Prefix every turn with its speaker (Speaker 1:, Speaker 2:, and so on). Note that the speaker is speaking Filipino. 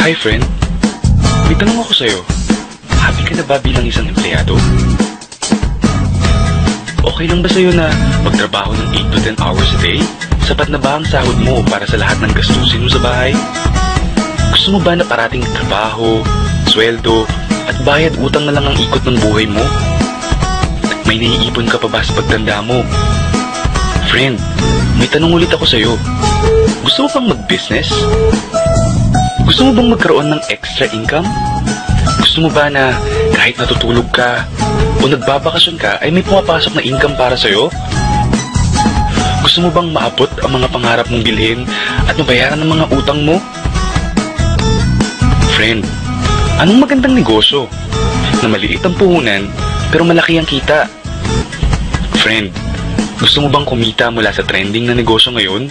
Speaker 1: Hi friend, may tanong ako sa'yo. Happy ka na ba bilang isang empleyado? Okay lang ba sa'yo na magtrabaho ng 8 to 10 hours a day? Sapat na ba ang sahod mo para sa lahat ng gastusin mo sa bahay? Gusto mo ba na parating trabaho, sweldo, at bayad utang na lang ang ikot ng buhay mo? At may naiipon ka pa ba sa pagtanda mo? Friend, may tanong ulit ako sa'yo. Gusto mo bang mag-business? Gusto mo bang magkaroon ng extra income? Gusto mo ba na kahit natutulog ka o nagbabakasyon ka ay may pumapasok na income para sa'yo? Gusto mo bang maabot ang mga pangarap mong bilhin at mabayaran ng mga utang mo? Friend, anong magandang negosyo na maliit ang puhunan pero malaki ang kita? Friend, gusto mo bang kumita mula sa trending na negosyo ngayon?